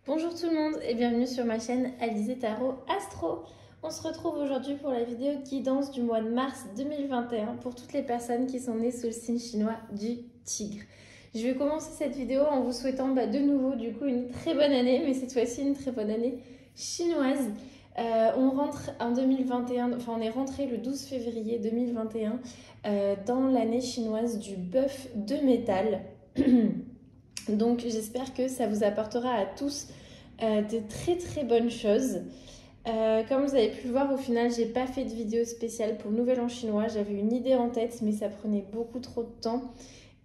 Bonjour tout le monde et bienvenue sur ma chaîne Alizé Tarot Astro. On se retrouve aujourd'hui pour la vidéo de guidance du mois de mars 2021 pour toutes les personnes qui sont nées sous le signe chinois du Tigre. Je vais commencer cette vidéo en vous souhaitant de nouveau une très bonne année, mais cette fois-ci une très bonne année chinoise. On rentre en 2021, enfin on est rentré le 12 février 2021 dans l'année chinoise du bœuf de métal. Donc j'espère que ça vous apportera à tous de très bonnes choses. Comme vous avez pu le voir, au final j'ai pas fait de vidéo spéciale pour le nouvel an chinois. J'avais une idée en tête mais ça prenait beaucoup trop de temps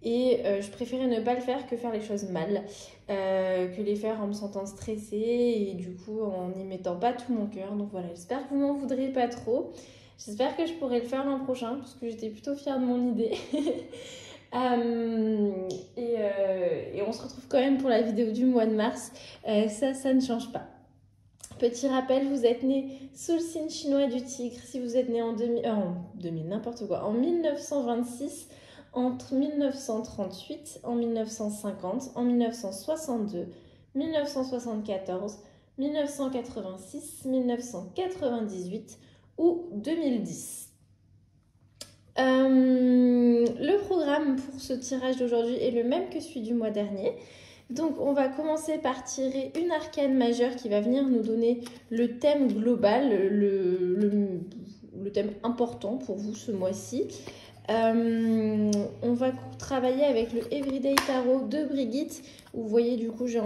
et je préférais ne pas le faire que faire les choses mal, que les faire en me sentant stressée et du coup en n'y mettant pas tout mon cœur. Donc voilà, j'espère que vous m'en voudrez pas trop. J'espère que je pourrai le faire l'an prochain parce que j'étais plutôt fière de mon idée. Et on se retrouve quand même pour la vidéo du mois de mars. Ça ne change pas. Petit rappel, vous êtes né sous le signe chinois du Tigre. Si vous êtes né en 2000, n'importe quoi, en 1926, entre 1938, en 1950, en 1962, 1974, 1986, 1998 ou 2010. Le programme pour ce tirage d'aujourd'hui est le même que celui du mois dernier. Donc on va commencer par tirer une arcane majeure qui va venir nous donner le thème global, le thème important pour vous ce mois-ci. On va travailler avec le Everyday Tarot de Brigitte. Vous voyez, du coup, j'ai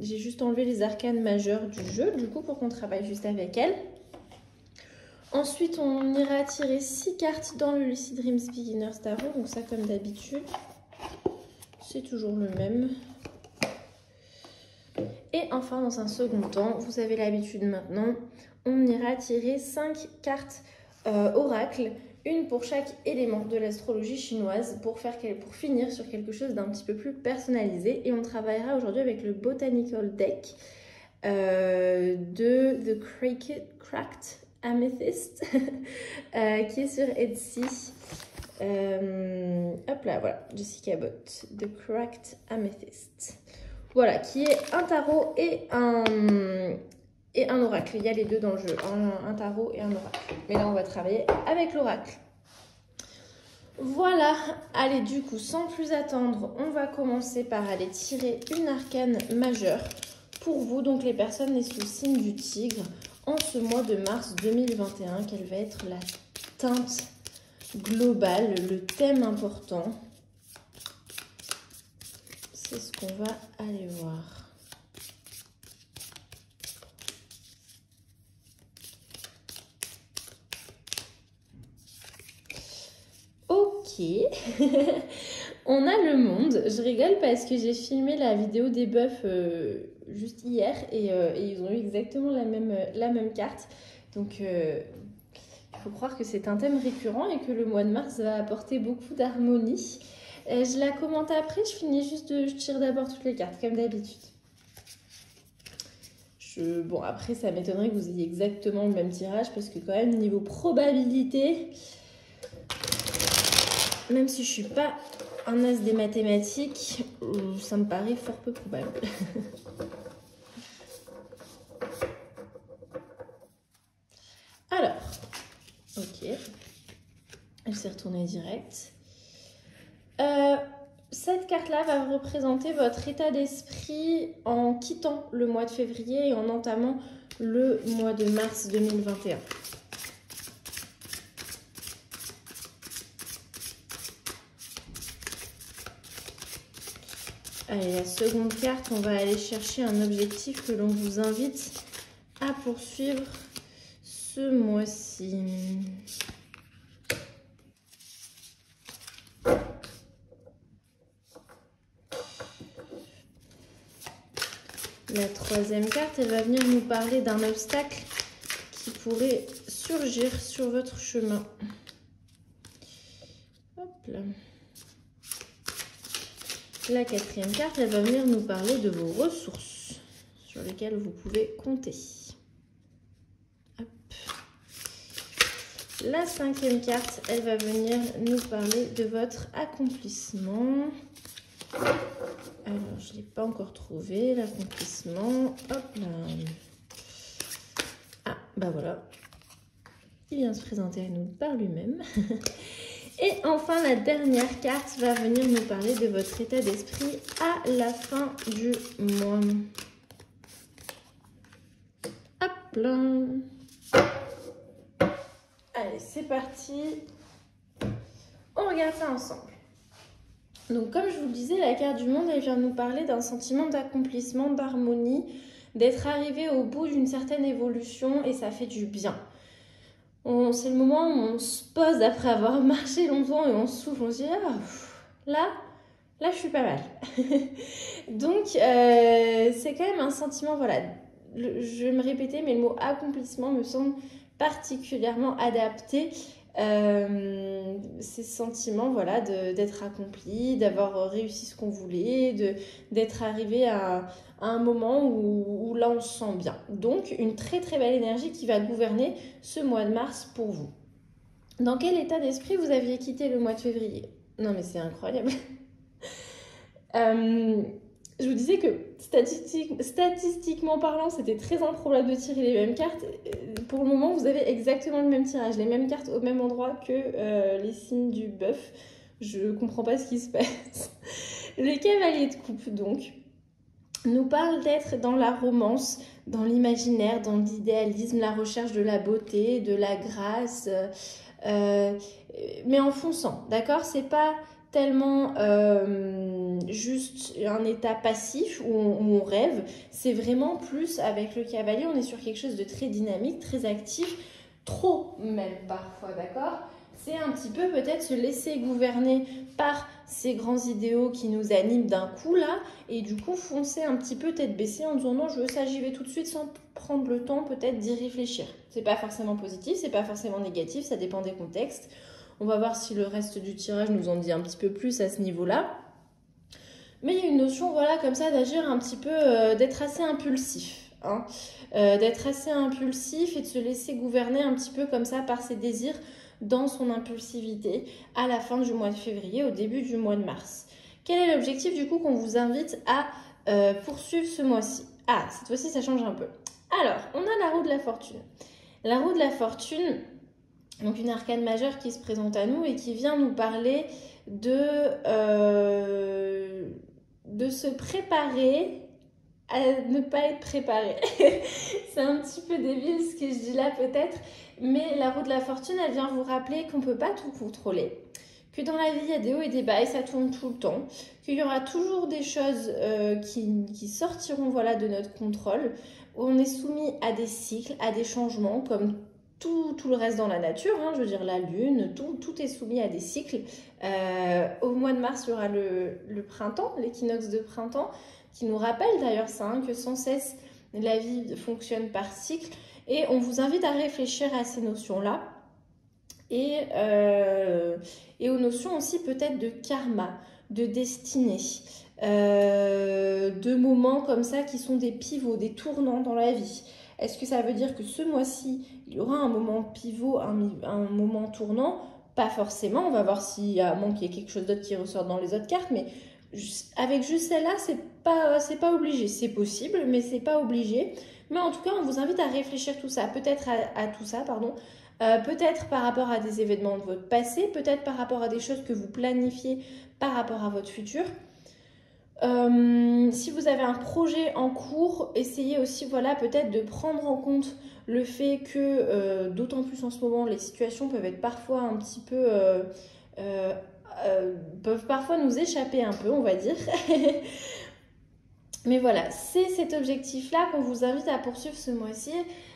juste enlevé les arcanes majeures du jeu, du coup, pour qu'on travaille juste avec elle. Ensuite, on ira tirer 6 cartes dans le Lucid Dreams Beginner's Tarot. Donc ça, comme d'habitude, c'est toujours le même. Et enfin, dans un second temps, vous avez l'habitude maintenant, on ira tirer 5 cartes oracle, une pour chaque élément de l'astrologie chinoise pour finir sur quelque chose d'un petit peu plus personnalisé. Et on travaillera aujourd'hui avec le Botanical Deck de The Cracked Amethyst qui est sur Etsy. Hop là, voilà, Jessica Bott, The Cracked Amethyst. Voilà, qui est un tarot et un oracle. Il y a les deux dans le jeu, un tarot et un oracle. Mais là, on va travailler avec l'oracle. Voilà, allez, du coup, sans plus attendre, on va commencer par aller tirer une arcane majeure pour vous, donc les personnes nées sous le signe du Tigre, en ce mois de mars 2021. Quelle va être la teinte globale, le thème important? C'est ce qu'on va aller voir. Ok. On a le monde. Je rigole parce que j'ai filmé la vidéo des bœufs juste hier et ils ont eu exactement la même carte. Donc il faut croire que c'est un thème récurrent et que le mois de mars va apporter beaucoup d'harmonie. Je la commente après, je tire d'abord toutes les cartes comme d'habitude. Bon, après ça m'étonnerait que vous ayez exactement le même tirage parce que quand même niveau probabilité, même si je suis pas un as des mathématiques, ça me paraît fort peu probable. Alors, ok, elle s'est retournée direct. Cette carte-là va représenter votre état d'esprit en quittant le mois de février et en entamant le mois de mars 2021. Allez, la seconde carte, on va aller chercher un objectif que l'on vous invite à poursuivre ce mois-ci. La troisième carte, elle va venir nous parler d'un obstacle qui pourrait surgir sur votre chemin. Hop là. La quatrième carte, elle va venir nous parler de vos ressources sur lesquelles vous pouvez compter. Hop. La cinquième carte, elle va venir nous parler de votre accomplissement. Alors, je ne l'ai pas encore trouvé, l'accomplissement. Hop là. Ah, bah voilà. Il vient se présenter à nous par lui-même. Et enfin, la dernière carte va venir nous parler de votre état d'esprit à la fin du mois. Hop là. Allez, c'est parti. On regarde ça ensemble. Donc, comme je vous le disais, la carte du monde, elle vient nous parler d'un sentiment d'accomplissement, d'harmonie, d'être arrivé au bout d'une certaine évolution et ça fait du bien. C'est le moment où on se pose après avoir marché longtemps et on souffle, on se dit ah, là je suis pas mal. Donc c'est quand même un sentiment, voilà, je vais me répéter, mais le mot accomplissement me semble particulièrement adapté. Ces sentiments, voilà, d'être accompli, d'avoir réussi ce qu'on voulait, d'être arrivé à un moment où là on se sent bien. Donc une très très belle énergie qui va gouverner ce mois de mars pour vous. Dans quel état d'esprit vous aviez quitté le mois de février? Non mais c'est incroyable. Je vous disais que statistiquement parlant, c'était très improbable de tirer les mêmes cartes. Pour le moment, vous avez exactement le même tirage, les mêmes cartes au même endroit que les signes du bœuf. Je comprends pas ce qui se passe. Les cavaliers de coupe, donc, nous parlent d'être dans la romance, dans l'imaginaire, dans l'idéalisme, la recherche de la beauté, de la grâce, mais en fonçant, d'accord? C'est pas tellement juste un état passif où on rêve, c'est vraiment plus avec le cavalier, on est sur quelque chose de très dynamique, très actif, trop même parfois, d'accord? C'est un petit peu peut-être se laisser gouverner par ces grands idéaux qui nous animent d'un coup là, et du coup foncer un petit peu tête baissée en disant non je veux ça, j'y vais tout de suite sans prendre le temps peut-être d'y réfléchir. C'est pas forcément positif, c'est pas forcément négatif, ça dépend des contextes. On va voir si le reste du tirage nous en dit un petit peu plus à ce niveau-là. Mais il y a une notion, voilà, comme ça, d'agir un petit peu, d'être assez impulsif. Hein. D'être assez impulsif et de se laisser gouverner un petit peu comme ça par ses désirs dans son impulsivité à la fin du mois de février, au début du mois de mars. Quel est l'objectif du coup qu'on vous invite à poursuivre ce mois-ci? Ah, cette fois-ci, ça change un peu. Alors, on a la roue de la fortune. La roue de la fortune... Donc une arcane majeure qui se présente à nous et qui vient nous parler de se préparer à ne pas être préparé. C'est un petit peu débile ce que je dis là peut-être, mais la roue de la fortune, elle vient vous rappeler qu'on ne peut pas tout contrôler, que dans la vie, il y a des hauts et des bas et ça tourne tout le temps, qu'il y aura toujours des choses qui sortiront voilà, de notre contrôle, où on est soumis à des cycles, à des changements comme tout le reste dans la nature, hein, je veux dire la lune, tout est soumis à des cycles. Au mois de mars, il y aura le printemps, l'équinoxe de printemps, qui nous rappelle d'ailleurs ça, hein, que sans cesse la vie fonctionne par cycle. Et on vous invite à réfléchir à ces notions-là et aux notions aussi peut-être de karma, de destinée. De moments comme ça qui sont des pivots, des tournants dans la vie. Est-ce que ça veut dire que ce mois-ci, il y aura un moment pivot, un moment tournant? Pas forcément, on va voir s'il y a qu'il y ait quelque chose d'autre qui ressort dans les autres cartes, mais avec juste celle-là, c'est pas obligé. C'est possible, mais c'est pas obligé. Mais en tout cas, on vous invite à réfléchir tout ça, peut-être à tout ça, pardon. Peut-être par rapport à des événements de votre passé, peut-être par rapport à des choses que vous planifiez par rapport à votre futur. Si vous avez un projet en cours, essayez aussi voilà, peut-être de prendre en compte le fait que, d'autant plus en ce moment, les situations peuvent être parfois un petit peu... peuvent parfois nous échapper un peu, on va dire. Mais voilà, c'est cet objectif-là qu'on vous invite à poursuivre ce mois-ci,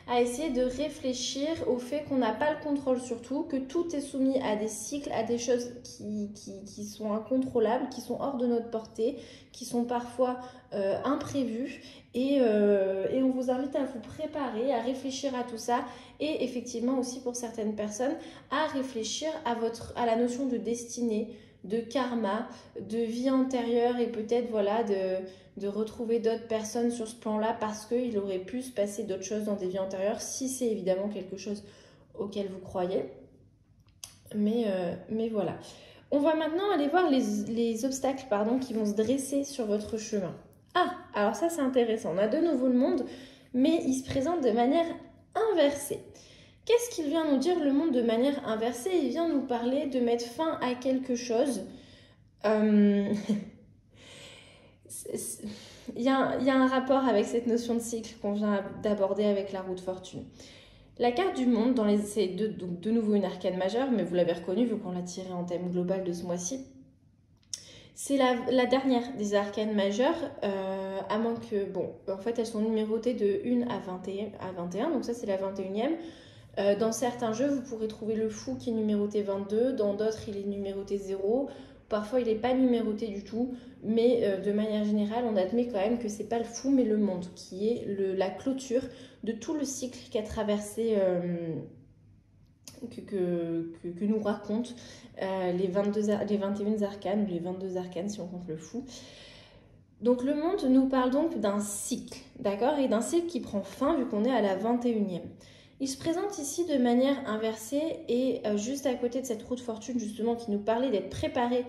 à essayer de réfléchir au fait qu'on n'a pas le contrôle sur tout, que tout est soumis à des cycles, à des choses qui sont incontrôlables, qui sont hors de notre portée, qui sont parfois imprévues. Et on vous invite à vous préparer, à réfléchir à tout ça et effectivement aussi pour certaines personnes, à réfléchir à la notion de destinée, de karma, de vie antérieure et peut-être voilà de retrouver d'autres personnes sur ce plan-là parce qu'il aurait pu se passer d'autres choses dans des vies antérieures, si c'est évidemment quelque chose auquel vous croyez. Mais voilà. On va maintenant aller voir les obstacles qui vont se dresser sur votre chemin. Ah, alors ça c'est intéressant. On a de nouveau le monde, mais il se présente de manière inversée. Qu'est-ce qu'il vient nous dire, le monde, de manière inversée? Il vient nous parler de mettre fin à quelque chose. Il y a un rapport avec cette notion de cycle qu'on vient d'aborder avec la roue de fortune. La carte du monde, c'est de nouveau une arcane majeure, mais vous l'avez reconnu vu qu'on l'a tirée en thème global de ce mois-ci. C'est la dernière des arcanes majeures, à moins que, en fait elles sont numérotées de 1 à 21, donc ça c'est la 21e. Dans certains jeux, vous pourrez trouver le fou qui est numéroté 22, dans d'autres il est numéroté 0, parfois il n'est pas numéroté du tout, mais de manière générale, on admet quand même que c'est pas le fou, mais le monde, qui est la clôture de tout le cycle qu'a traversé, que nous racontent les 21 arcanes, ou les 22 arcanes si on compte le fou. Donc le monde nous parle donc d'un cycle, d'accord, et d'un cycle qui prend fin vu qu'on est à la 21e. Il se présente ici de manière inversée et juste à côté de cette roue de fortune justement qui nous parlait d'être préparé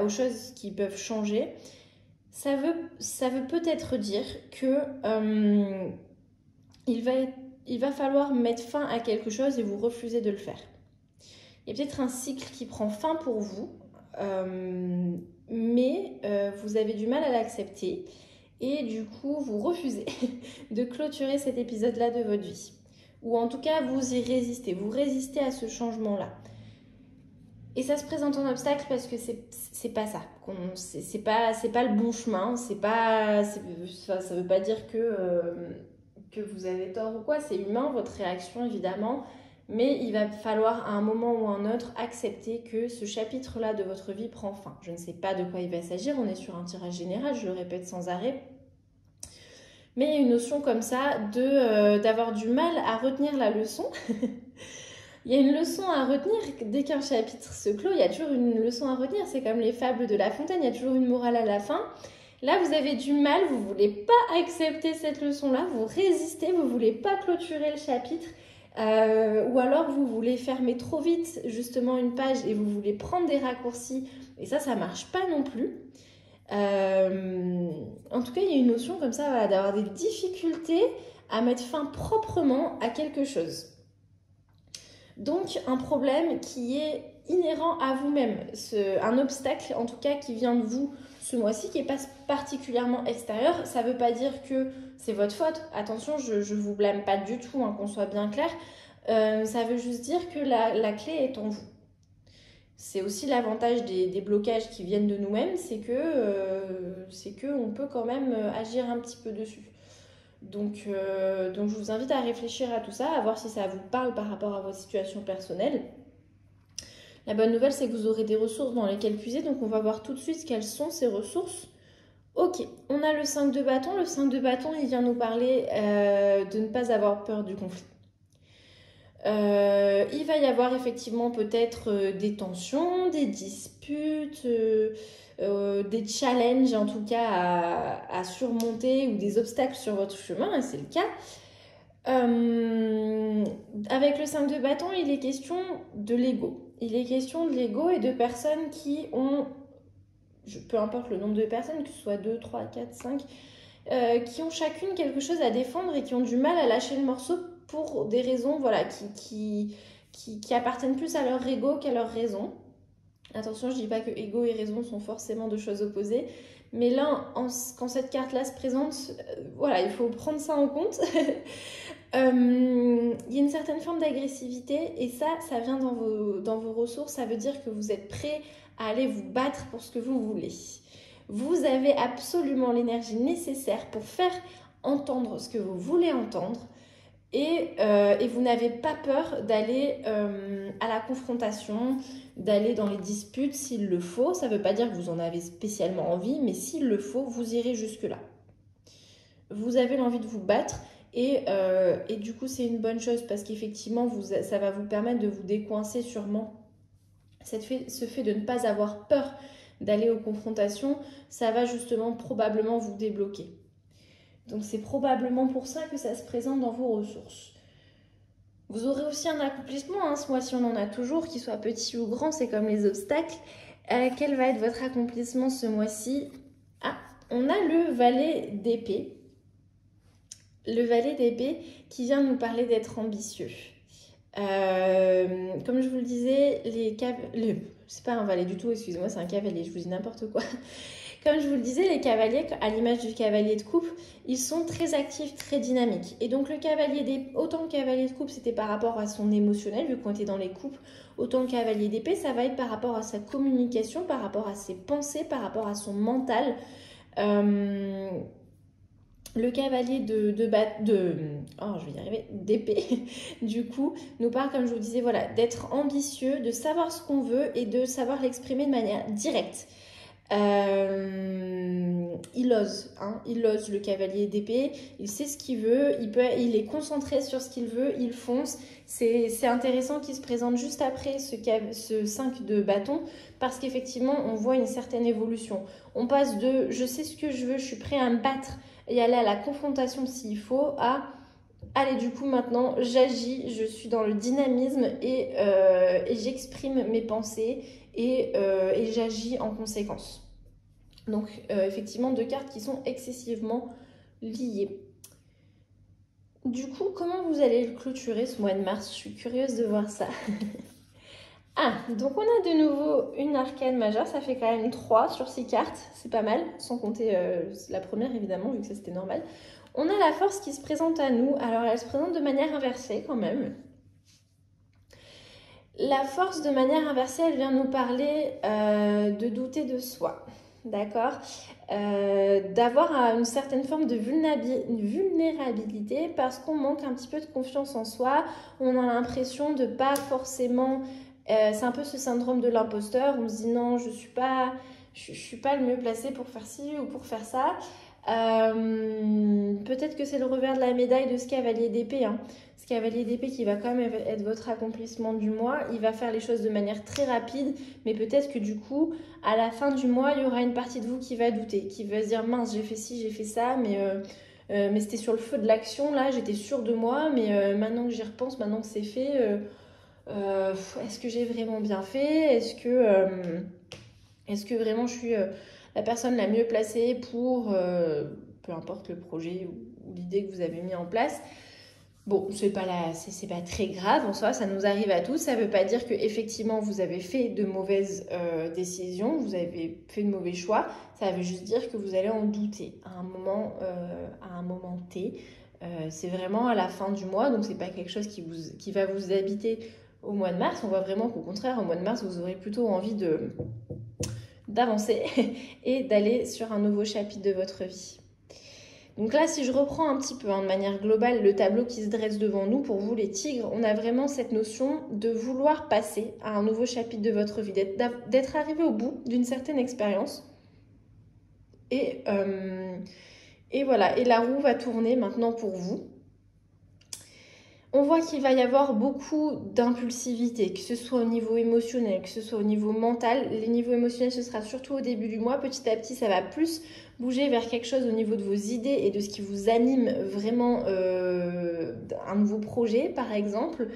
aux choses qui peuvent changer. Ça veut peut-être dire que il va falloir mettre fin à quelque chose et vous refusez de le faire. Il y a peut-être un cycle qui prend fin pour vous, mais vous avez du mal à l'accepter et du coup vous refusez de clôturer cet épisode-là de votre vie. Ou en tout cas vous y résistez, vous résistez à ce changement-là. Et ça se présente en obstacle parce que c'est pas ça, c'est pas le bon chemin, ça veut pas dire que vous avez tort ou quoi, c'est humain votre réaction évidemment, mais il va falloir à un moment ou à un autre accepter que ce chapitre-là de votre vie prend fin. Je ne sais pas de quoi il va s'agir, on est sur un tirage général, je le répète sans arrêt. Mais il y a une notion comme ça d'avoir du mal à retenir la leçon. Il y a une leçon à retenir dès qu'un chapitre se clôt, il y a toujours une leçon à retenir. C'est comme les fables de La Fontaine, il y a toujours une morale à la fin. Là, vous avez du mal, vous ne voulez pas accepter cette leçon-là, vous résistez, vous ne voulez pas clôturer le chapitre. Ou alors vous voulez fermer trop vite justement une page et vous voulez prendre des raccourcis. Et ça ne marche pas non plus. En tout cas, il y a une notion comme ça, voilà, d'avoir des difficultés à mettre fin proprement à quelque chose. Donc, un problème qui est inhérent à vous-même, un obstacle en tout cas qui vient de vous ce mois-ci, qui n'est pas particulièrement extérieur. Ça ne veut pas dire que c'est votre faute. Attention, je ne vous blâme pas du tout, qu'on soit bien clair. Ça veut juste dire que la clé est en vous. C'est aussi l'avantage des blocages qui viennent de nous-mêmes, c'est que on peut quand même agir un petit peu dessus. Donc je vous invite à réfléchir à tout ça, à voir si ça vous parle par rapport à votre situation personnelle. La bonne nouvelle, c'est que vous aurez des ressources dans lesquelles puiser, donc on va voir tout de suite quelles sont ces ressources. Ok, on a le 5 de bâton. Le 5 de bâton, il vient nous parler de ne pas avoir peur du conflit. Il va y avoir effectivement peut-être des tensions, des disputes, des challenges en tout cas à surmonter ou des obstacles sur votre chemin, et c'est le cas. Avec le 5 de bâton, il est question de l'ego. Il est question de l'ego et de personnes qui ont, peu importe le nombre de personnes, que ce soit 2, 3, 4, 5, qui ont chacune quelque chose à défendre et qui ont du mal à lâcher le morceau pour des raisons voilà, qui appartiennent plus à leur ego qu'à leur raison. Attention, je ne dis pas que ego et raison sont forcément deux choses opposées, mais là, quand cette carte-là se présente, voilà, il faut prendre ça en compte. Il y a une certaine forme d'agressivité et ça vient dans vos ressources. Ça veut dire que vous êtes prêt à aller vous battre pour ce que vous voulez. Vous avez absolument l'énergie nécessaire pour faire entendre ce que vous voulez entendre. Et vous n'avez pas peur d'aller à la confrontation, d'aller dans les disputes s'il le faut. Ça ne veut pas dire que vous en avez spécialement envie, mais s'il le faut, vous irez jusque-là. Vous avez l'envie de vous battre et du coup, c'est une bonne chose parce qu'effectivement, ça va vous permettre de vous décoincer sûrement. Ce fait de ne pas avoir peur d'aller aux confrontations, ça va justement probablement vous débloquer. Donc c'est probablement pour ça que ça se présente dans vos ressources. Vous aurez aussi un accomplissement, ce mois-ci on en a toujours, qu'il soit petit ou grand, c'est comme les obstacles. Quel va être votre accomplissement ce mois-ci? Ah, on a le valet d'épée. Le valet d'épée qui vient nous parler d'être ambitieux. Comme je vous le disais, c'est pas un valet du tout, excusez-moi, c'est un cavalier, je vous dis n'importe quoi. Comme je vous le disais, les cavaliers, à l'image du cavalier de coupe, ils sont très actifs, très dynamiques. Et donc le cavalier d'épée, autant le cavalier de coupe, c'était par rapport à son émotionnel, vu qu'on était dans les coupes, autant le cavalier d'épée, ça va être par rapport à sa communication, par rapport à ses pensées, par rapport à son mental. Le cavalier d'épée, du coup, nous parle, comme je vous disais, voilà, d'être ambitieux, de savoir ce qu'on veut et de savoir l'exprimer de manière directe. Il ose le cavalier d'épée, il sait ce qu'il veut, il est concentré sur ce qu'il veut, il fonce. C'est intéressant qu'il se présente juste après ce 5 de bâton parce qu'effectivement on voit une certaine évolution. On passe de je sais ce que je veux, je suis prêt à me battre et aller à la confrontation s'il faut, à allez, du coup maintenant j'agis, je suis dans le dynamisme et j'exprime mes pensées et j'agis en conséquence. Donc effectivement 2 cartes qui sont excessivement liées. Du coup, comment vous allez le clôturer ce mois de mars? Je suis curieuse de voir ça. Ah, donc on a de nouveau une arcane majeure, ça fait quand même 3 sur 6 cartes, c'est pas mal, sans compter la première évidemment, vu que ça c'était normal. On a la force qui se présente à nous, alors elle se présente de manière inversée quand même. La force de manière inversée, elle vient nous parler de douter de soi, d'accord, d'avoir une certaine forme de vulnérabilité parce qu'on manque un petit peu de confiance en soi, on a l'impression de pas forcément... c'est un peu ce syndrome de l'imposteur, on se dit non, je suis pas le mieux placé pour faire ci ou pour faire ça. Peut-être que c'est le revers de la médaille de ce cavalier d'épée, hein. Ce cavalier d'épée qui va quand même être votre accomplissement du mois, il va faire les choses de manière très rapide, mais peut-être que du coup, à la fin du mois, il y aura une partie de vous qui va douter, qui va se dire mince, j'ai fait ci, j'ai fait ça, mais c'était sur le feu de l'action, là, j'étais sûre de moi, mais maintenant que j'y repense, maintenant que c'est fait, est-ce que j'ai vraiment bien fait? Est-ce que vraiment je suis la personne la mieux placée pour peu importe le projet ou l'idée que vous avez mis en place? Bon, c'est pas très grave en soi, ça nous arrive à tous. Ça veut pas dire que effectivement vous avez fait de mauvaises décisions, vous avez fait de mauvais choix. Ça veut juste dire que vous allez en douter à un moment T. C'est vraiment à la fin du mois, donc c'est pas quelque chose qui va vous habiter au mois de mars. On voit vraiment qu'au contraire, au mois de mars, vous aurez plutôt envie d'avancer et d'aller sur un nouveau chapitre de votre vie. Donc là, si je reprends un petit peu de manière globale le tableau qui se dresse devant nous, pour vous les tigres, on a vraiment cette notion de vouloir passer à un nouveau chapitre de votre vie, d'être arrivé au bout d'une certaine expérience. Et voilà, et la roue va tourner maintenant pour vous. On voit qu'il va y avoir beaucoup d'impulsivité, que ce soit au niveau émotionnel, que ce soit au niveau mental. Les niveaux émotionnels, ce sera surtout au début du mois. Petit à petit, ça va plus bouger vers quelque chose au niveau de vos idées et de ce qui vous anime vraiment, un nouveau projet, par exemple.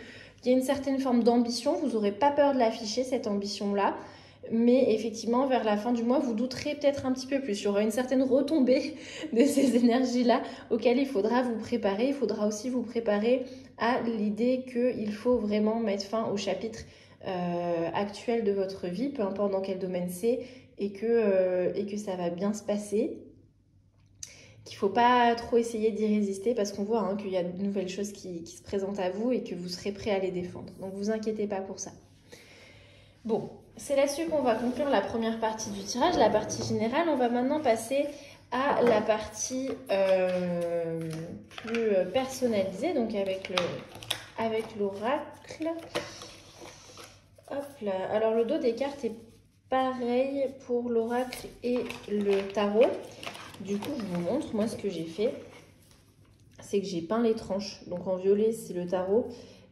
Il y a une certaine forme d'ambition. Vous n'aurez pas peur de l'afficher, cette ambition-là. Mais effectivement, vers la fin du mois, vous douterez peut-être un petit peu plus. Il y aura une certaine retombée de ces énergies-là auxquelles il faudra vous préparer. Il faudra aussi vous préparer à l'idée qu'il faut vraiment mettre fin au chapitre actuel de votre vie, peu importe dans quel domaine c'est, et que ça va bien se passer. Qu'il ne faut pas trop essayer d'y résister parce qu'on voit qu'il y a de nouvelles choses qui se présentent à vous et que vous serez prêt à les défendre. Donc, vous inquiétez pas pour ça. Bon, c'est là-dessus qu'on va conclure la première partie du tirage, la partie générale. On va maintenant passer à la partie plus personnalisée, donc avec l'oracle. Hop là. Alors le dos des cartes est pareil pour l'oracle et le tarot. Du coup, je vous montre, moi ce que j'ai fait, c'est que j'ai peint les tranches. Donc en violet, c'est le tarot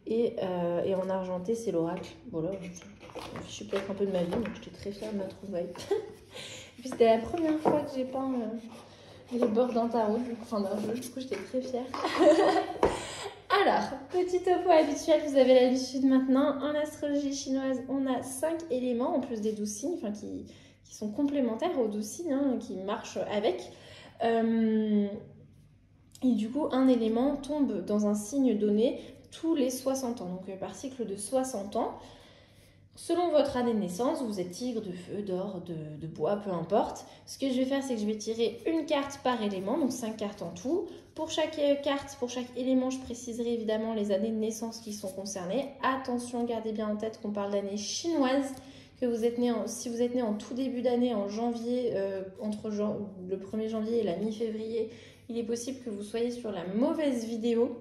et en argenté, c'est l'oracle. Voilà, je suis peut-être un peu de ma vie, donc j'étais très fière de ma trouvaille. Puis c'était la première fois que j'ai peint les bords d'un tarot, enfin d'un jeu, du coup j'étais très fière. Alors, petit topo habituel, vous avez l'habitude maintenant. En astrologie chinoise, on a 5 éléments en plus des 12 signes, enfin qui sont complémentaires aux 12 signes, hein, qui marchent avec. Et du coup, un élément tombe dans un signe donné tous les 60 ans, donc par cycle de 60 ans. Selon votre année de naissance, vous êtes tigre, de feu, d'or, de bois, peu importe. Ce que je vais faire, c'est que je vais tirer une carte par élément, donc 5 cartes en tout. Pour chaque carte, pour chaque élément, je préciserai évidemment les années de naissance qui sont concernées. Attention, gardez bien en tête qu'on parle d'année chinoise, que vous êtes né si vous êtes né en tout début d'année, en janvier, entre le 1er janvier et la mi-février, il est possible que vous soyez sur la mauvaise vidéo.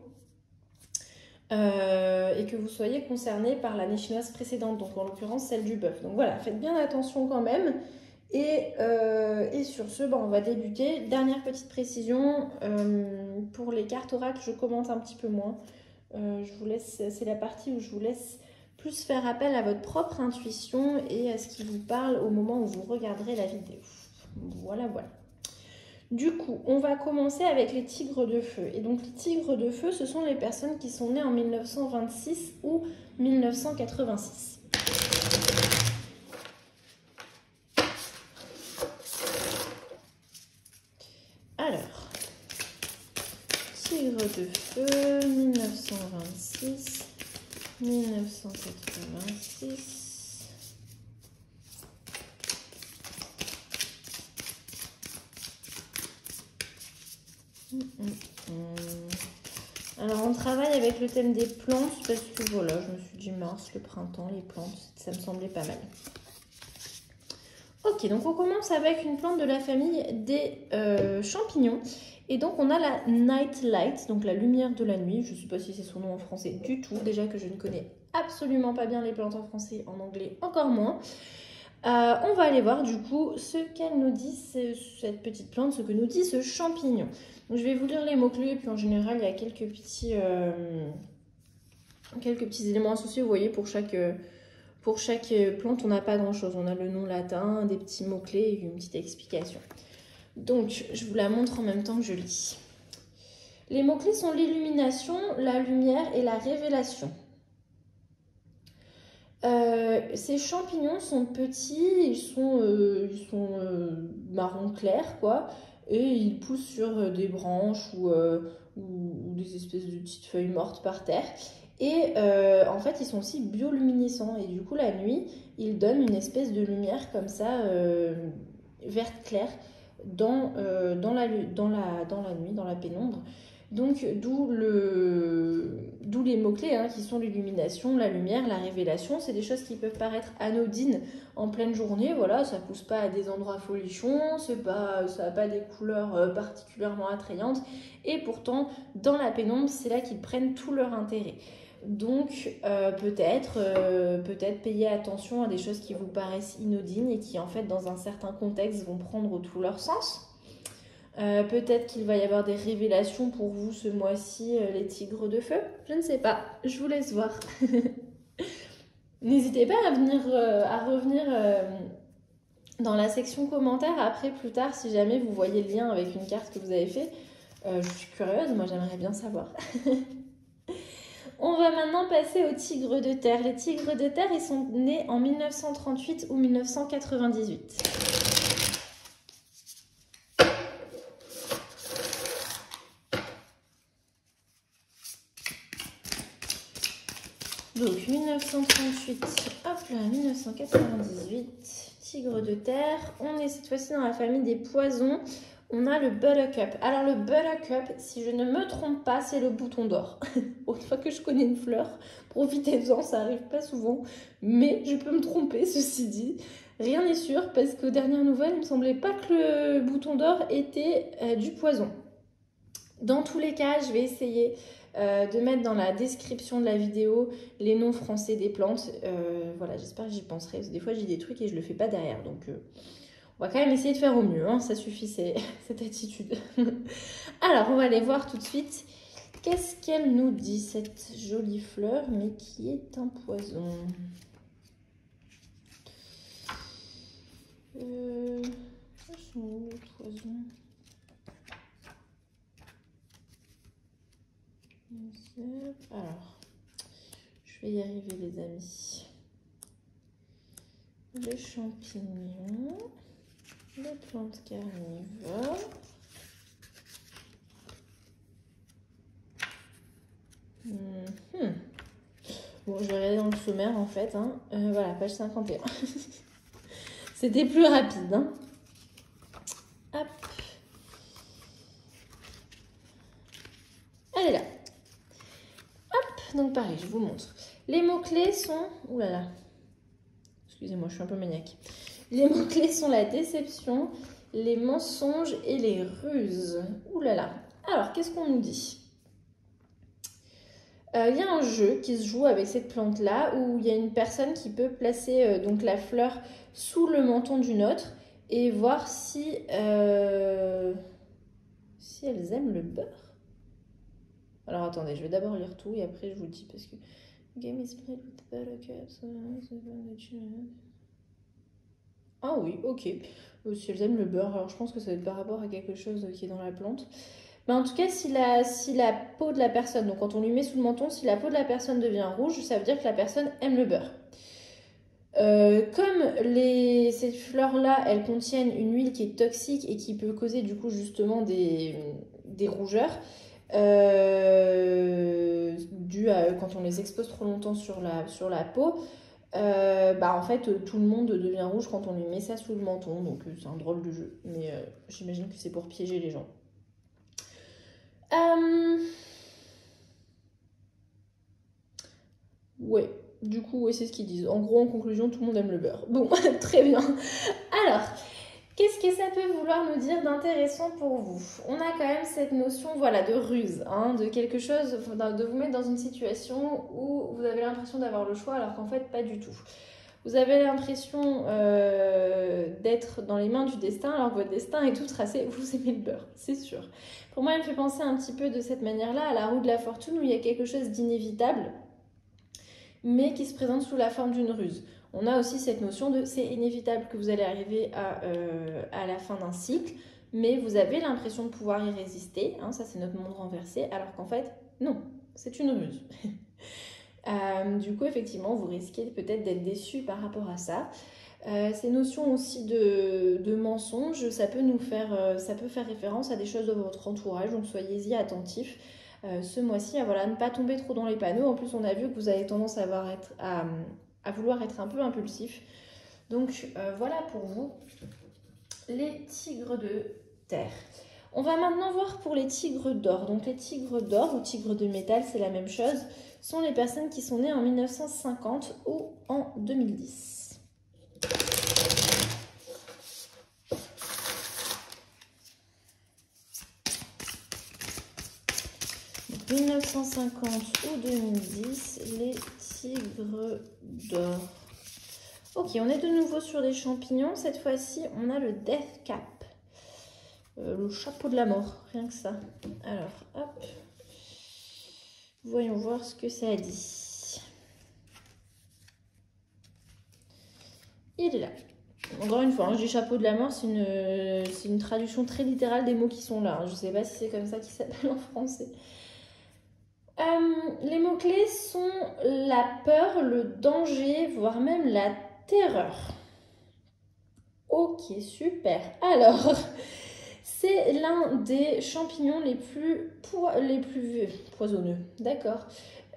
Et que vous soyez concerné par l'année chinoise précédente, donc en l'occurrence celle du bœuf. Donc voilà, faites bien attention quand même. Et sur ce, on va débuter. Dernière petite précision, pour les cartes oracles, je commente un petit peu moins. Je vous laisse, c'est la partie où je vous laisse plus faire appel à votre propre intuition et à ce qui vous parle au moment où vous regarderez la vidéo. Voilà, voilà. Du coup, on va commencer avec les tigres de feu. Et donc, les tigres de feu, ce sont les personnes qui sont nées en 1926 ou 1986. Alors, tigre de feu, 1926, 1986... Alors on travaille avec le thème des plantes parce que voilà, je me suis dit mince, le printemps, les plantes, ça me semblait pas mal. Ok, donc on commence avec une plante de la famille des champignons. Et donc on a la Night Light, donc la lumière de la nuit. Je ne sais pas si c'est son nom en français du tout. Déjà que je ne connais absolument pas bien les plantes en français, en anglais encore moins. On va aller voir du coup ce qu'elle nous dit, cette petite plante, ce que nous dit ce champignon. Donc, je vais vous lire les mots-clés, puis en général il y a quelques petits éléments associés. Vous voyez, pour chaque plante, on n'a pas grand-chose. On a le nom latin, des petits mots-clés et une petite explication. Donc, je vous la montre en même temps que je lis. Les mots-clés sont l'illumination, la lumière et la révélation. Ces champignons sont petits, ils sont marron clair, quoi, et ils poussent sur des branches ou des espèces de petites feuilles mortes par terre. Et en fait, ils sont aussi bioluminescents. Et du coup, la nuit, ils donnent une espèce de lumière comme ça, verte claire, dans la nuit, dans la pénombre. Donc, d'où les mots-clés qui sont l'illumination, la lumière, la révélation. C'est des choses qui peuvent paraître anodines en pleine journée. Voilà, ça ne pousse pas à des endroits folichons, ça n'a pas des couleurs particulièrement attrayantes. Et pourtant, dans la pénombre, c'est là qu'ils prennent tout leur intérêt. Donc, peut-être payer attention à des choses qui vous paraissent inodines et qui, en fait, dans un certain contexte, vont prendre tout leur sens. Peut-être qu'il va y avoir des révélations pour vous ce mois-ci, les tigres de feu. Je ne sais pas, je vous laisse voir. N'hésitez pas à revenir dans la section commentaires après, plus tard, si jamais vous voyez le lien avec une carte que vous avez fait. Je suis curieuse, moi j'aimerais bien savoir. On va maintenant passer aux tigres de terre. Les tigres de terre, ils sont nés en 1938 ou 1998. Donc 1938, hop là, 1998, tigre de terre. On est cette fois-ci dans la famille des poisons. On a le buttercup. Alors le buttercup, si je ne me trompe pas, c'est le bouton d'or. Autre fois que je connais une fleur, profitez-en, ça arrive pas souvent. Mais je peux me tromper, ceci dit. Rien n'est sûr parce qu'aux dernières nouvelles, il me semblait pas que le bouton d'or était du poison. Dans tous les cas, je vais essayer de mettre dans la description de la vidéo les noms français des plantes. Voilà, j'espère que j'y penserai. Parce que des fois, j'ai des trucs et je le fais pas derrière. Donc, on va quand même essayer de faire au mieux. Hein, ça suffit, cette attitude. Alors, on va aller voir tout de suite. Qu'est-ce qu'elle nous dit, cette jolie fleur, mais qui est un poison? Sont où les poisons? Alors, je vais y arriver les amis. Les champignons, les plantes carnivores. Bon, je vais regarder dans le sommaire en fait. Hein. Voilà, page 51. C'était plus rapide. Hein. Hop. Elle est là. Hop, donc pareil, je vous montre. Les mots-clés sont... Ouh là là. Excusez-moi, je suis un peu maniaque. Les mots-clés sont la déception, les mensonges et les ruses. Ouh là là. Alors, qu'est-ce qu'on nous dit ? Il y a un jeu qui se joue avec cette plante-là où il y a une personne qui peut placer donc la fleur sous le menton d'une autre et voir si elles aiment le beurre. Alors attendez, je vais d'abord lire tout et après je vous le dis parce que... Game is played with buttercups. Ah oui, ok. Si elles aiment le beurre, alors je pense que ça va être par rapport à quelque chose qui est dans la plante. Mais en tout cas, si la peau de la personne, donc quand on lui met sous le menton, si la peau de la personne devient rouge, ça veut dire que la personne aime le beurre. Comme ces fleurs-là, elles contiennent une huile qui est toxique et qui peut causer du coup justement des rougeurs, dues à quand on les expose trop longtemps sur la peau, en fait tout le monde devient rouge quand on lui met ça sous le menton, donc c'est un drôle de jeu, mais j'imagine que c'est pour piéger les gens. Ouais, du coup, ouais, c'est ce qu'ils disent. En gros, en conclusion, tout le monde aime le beurre. Bon, très bien. Alors, qu'est-ce que ça peut vouloir nous dire d'intéressant pour vous ? On a quand même cette notion, voilà, de ruse, hein, de quelque chose, de vous mettre dans une situation où vous avez l'impression d'avoir le choix, alors qu'en fait, pas du tout. Vous avez l'impression d'être dans les mains du destin, alors que votre destin est tout tracé. Vous aimez le beurre, c'est sûr. Pour moi, elle me fait penser un petit peu de cette manière-là à la roue de la fortune, où il y a quelque chose d'inévitable, mais qui se présente sous la forme d'une ruse. On a aussi cette notion de c'est inévitable que vous allez arriver à la fin d'un cycle, mais vous avez l'impression de pouvoir y résister, hein, ça c'est notre monde renversé, alors qu'en fait, non, c'est une ruse. Du coup, effectivement, vous risquez peut-être d'être déçu par rapport à ça. Ces notions aussi de mensonge, ça peut faire référence à des choses de votre entourage, donc soyez-y attentifs. Ce mois-ci, voilà, ne pas tomber trop dans les panneaux. En plus, on a vu que vous avez tendance à vouloir être un peu impulsif. Donc, voilà pour vous, les tigres de terre. On va maintenant voir pour les tigres d'or. Donc, les tigres d'or ou tigres de métal, c'est la même chose, sont les personnes qui sont nées en 1950 ou en 2010. 1950 ou 2010, les tigres d'or. Ok, on est de nouveau sur des champignons. Cette fois-ci, on a le Death Cap. Le chapeau de la mort, rien que ça. Alors, hop. Voyons voir ce que ça dit. Il est là. Encore une fois, hein, je dis chapeau de la mort, c'est une traduction très littérale des mots qui sont là. Je ne sais pas si c'est comme ça qu'ils s'appellent en français. Les mots-clés sont la peur, le danger, voire même la terreur. Ok, super. Alors, c'est l'un des champignons les plus poisonneux, d'accord,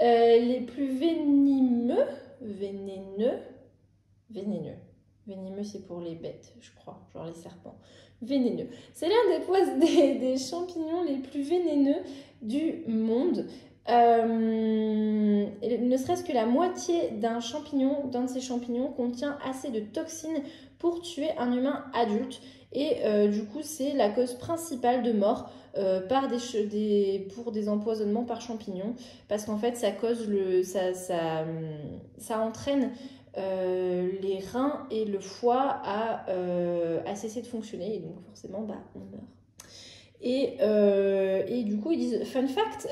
les plus vénéneux. Vénéneux, c'est pour les bêtes, je crois, genre les serpents. Vénéneux. C'est l'un des champignons les plus vénéneux du monde. Ne serait-ce que la moitié d'un de ces champignons contient assez de toxines pour tuer un humain adulte. Et du coup, c'est la cause principale de mort pour des empoisonnements par champignons. Parce qu'en fait, ça entraîne les reins et le foie à cesser de fonctionner. Et donc, forcément, on meurt. Et du coup, ils disent, fun fact,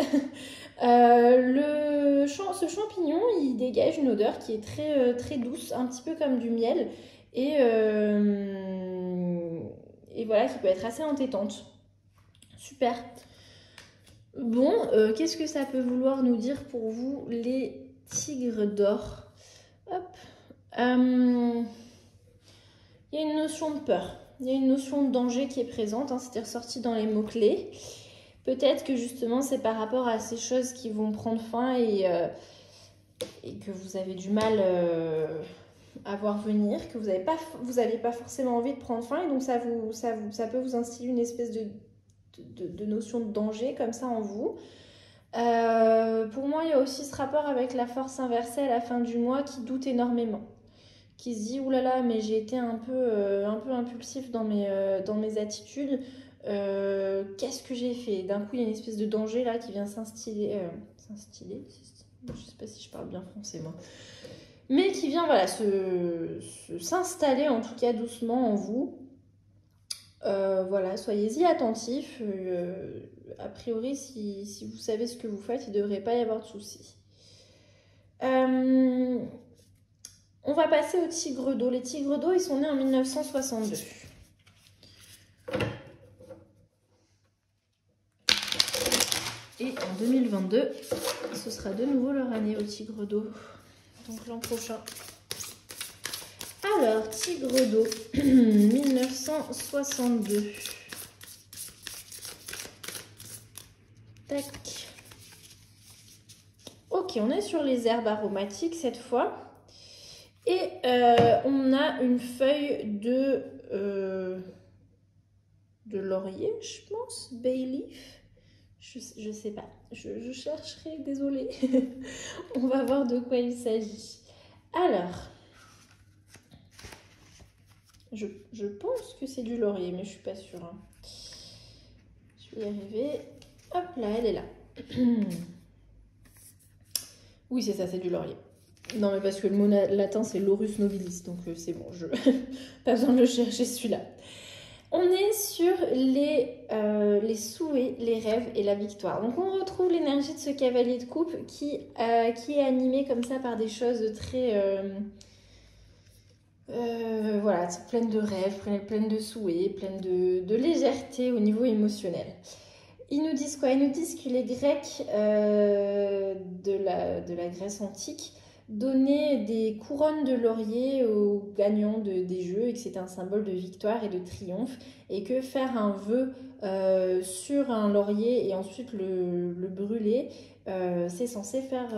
ce champignon, il dégage une odeur qui est très, très douce, un petit peu comme du miel, et voilà, qui peut être assez entêtante. Super. Bon, qu'est-ce que ça peut vouloir nous dire pour vous, les tigres d'or? Hop. Il y a une notion de peur, il y a une notion de danger qui est présente, hein, c'était ressorti dans les mots-clés. Peut-être que justement c'est par rapport à ces choses qui vont prendre fin et que vous avez du mal à voir venir, que vous n'avez pas forcément envie de prendre fin, et donc ça peut vous instiller une espèce de notion de danger comme ça en vous. Pour moi, il y a aussi ce rapport avec la force inversée à la fin du mois qui doute énormément, qui se dit oulala, mais j'ai été un peu impulsif dans mes attitudes. Qu'est-ce que j'ai fait? D'un coup, il y a une espèce de danger là qui vient s'instiller. Je sais pas si je parle bien français moi. Mais qui vient voilà, s'installer en tout cas doucement en vous. Voilà, soyez-y attentifs. A priori, si vous savez ce que vous faites, il ne devrait pas y avoir de soucis. On va passer aux tigres d'eau. Les tigres d'eau, ils sont nés en 1962. Et en 2022, ce sera de nouveau leur année aux tigres d'eau. Donc l'an prochain. Alors, tigre d'eau, 1962. Tac. Ok, on est sur les herbes aromatiques cette fois. Et on a une feuille de laurier, je pense, bay leaf. Je sais pas, je chercherai, désolée. On va voir de quoi il s'agit. Alors, je pense que c'est du laurier, mais je suis pas sûre. Hein. Je vais y arriver. Hop là, elle est là. Oui, c'est ça, c'est du laurier. Non, mais parce que le mot latin, c'est Laurus nobilis, donc c'est bon, pas besoin de le chercher celui-là. On est sur les souhaits, les rêves et la victoire. Donc on retrouve l'énergie de ce cavalier de coupe qui est animé comme ça par des choses très... voilà, pleine de rêves, pleine de souhaits, pleine de légèreté au niveau émotionnel. Ils nous disent quoi? Ils nous disent que les Grecs de la Grèce antique donnaient des couronnes de laurier aux gagnants des jeux et que c'était un symbole de victoire et de triomphe, et que faire un vœu sur un laurier et ensuite le brûler, c'est censé faire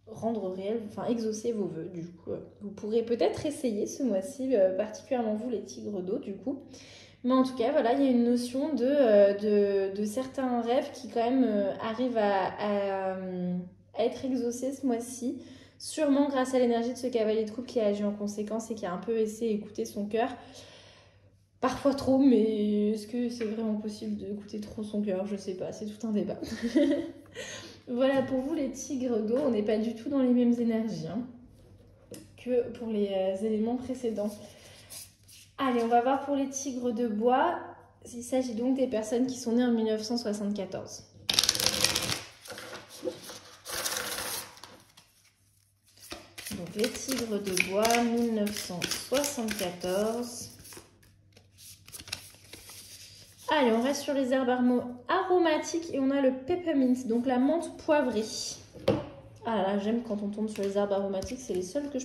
rendre réel, enfin exaucer vos vœux. Du coup, vous pourrez peut-être essayer ce mois-ci, particulièrement vous les tigres d'eau du coup. Mais en tout cas, voilà, il y a une notion de certains rêves qui quand même arrivent à être exaucés ce mois-ci, sûrement grâce à l'énergie de ce cavalier de coupe qui a agi en conséquence et qui a un peu essayé d'écouter son cœur. Parfois trop, mais est-ce que c'est vraiment possible d'écouter trop son cœur? Je sais pas, c'est tout un débat. Voilà, pour vous les tigres d'eau, on n'est pas du tout dans les mêmes énergies hein, que pour les éléments précédents. Allez, on va voir pour les tigres de bois. Il s'agit donc des personnes qui sont nées en 1974. Donc les tigres de bois, 1974. Allez, on reste sur les herbes aromatiques et on a le peppermint, donc la menthe poivrée. Ah là là, j'aime quand on tombe sur les herbes aromatiques, c'est les seules que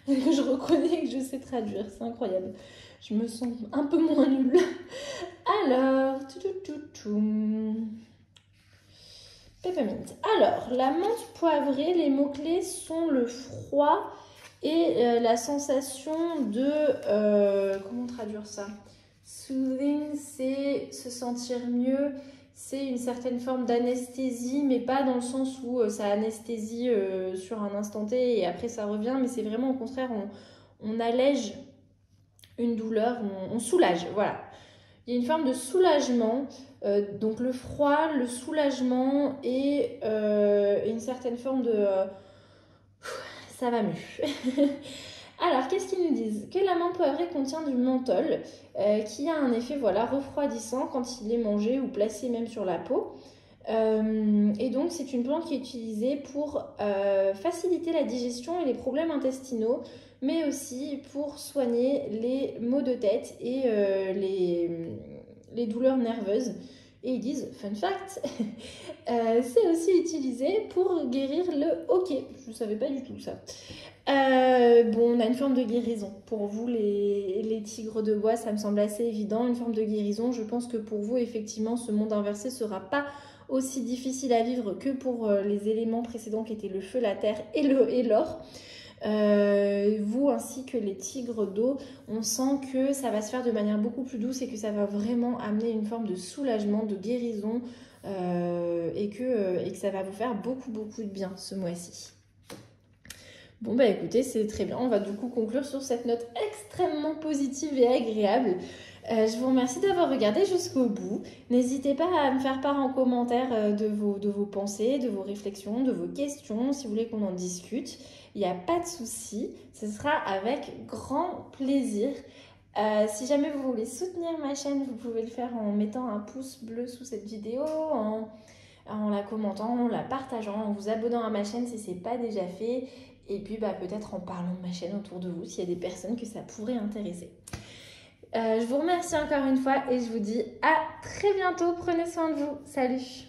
que je reconnais et que je sais traduire, c'est incroyable. Je me sens un peu moins nulle. Alors, peppermint. Alors, la menthe poivrée, les mots-clés sont le froid et la sensation de... comment traduire ça? Soothing, c'est se sentir mieux. C'est une certaine forme d'anesthésie, mais pas dans le sens où ça anesthésie sur un instant T et après ça revient, mais c'est vraiment au contraire, on allège une douleur, on soulage, voilà. Il y a une forme de soulagement, donc le froid, le soulagement et une certaine forme de... ça va mieux. Alors, qu'est-ce qu'ils nous disent? Que la menthe poivrée contient du menthol, qui a un effet voilà, refroidissant quand il est mangé ou placé même sur la peau. Et donc, c'est une plante qui est utilisée pour faciliter la digestion et les problèmes intestinaux, mais aussi pour soigner les maux de tête et les douleurs nerveuses Et ils disent, fun fact, c'est aussi utilisé pour guérir le hoquet. Je ne savais pas du tout ça. Bon, on a une forme de guérison. Pour vous, les tigres de bois, ça me semble assez évident. Une forme de guérison. Je pense que pour vous, effectivement, ce monde inversé ne sera pas aussi difficile à vivre que pour les éléments précédents qui étaient le feu, la terre et l'or. Vous ainsi que les tigres d'eau, on sent que ça va se faire de manière beaucoup plus douce et que ça va vraiment amener une forme de soulagement, de guérison et que ça va vous faire beaucoup de bien ce mois-ci. Bon bah écoutez, c'est très bien, on va du coup conclure sur cette note extrêmement positive et agréable. Je vous remercie d'avoir regardé jusqu'au bout. N'hésitez pas à me faire part en commentaire de vos pensées, de vos réflexions, de vos questions, si vous voulez qu'on en discute. Il n'y a pas de souci, ce sera avec grand plaisir. Si jamais vous voulez soutenir ma chaîne, vous pouvez le faire en mettant un pouce bleu sous cette vidéo, en la commentant, en la partageant, en vous abonnant à ma chaîne si ce n'est pas déjà fait. Et puis peut-être en parlant de ma chaîne autour de vous s'il y a des personnes que ça pourrait intéresser. Je vous remercie encore une fois et je vous dis à très bientôt. Prenez soin de vous. Salut!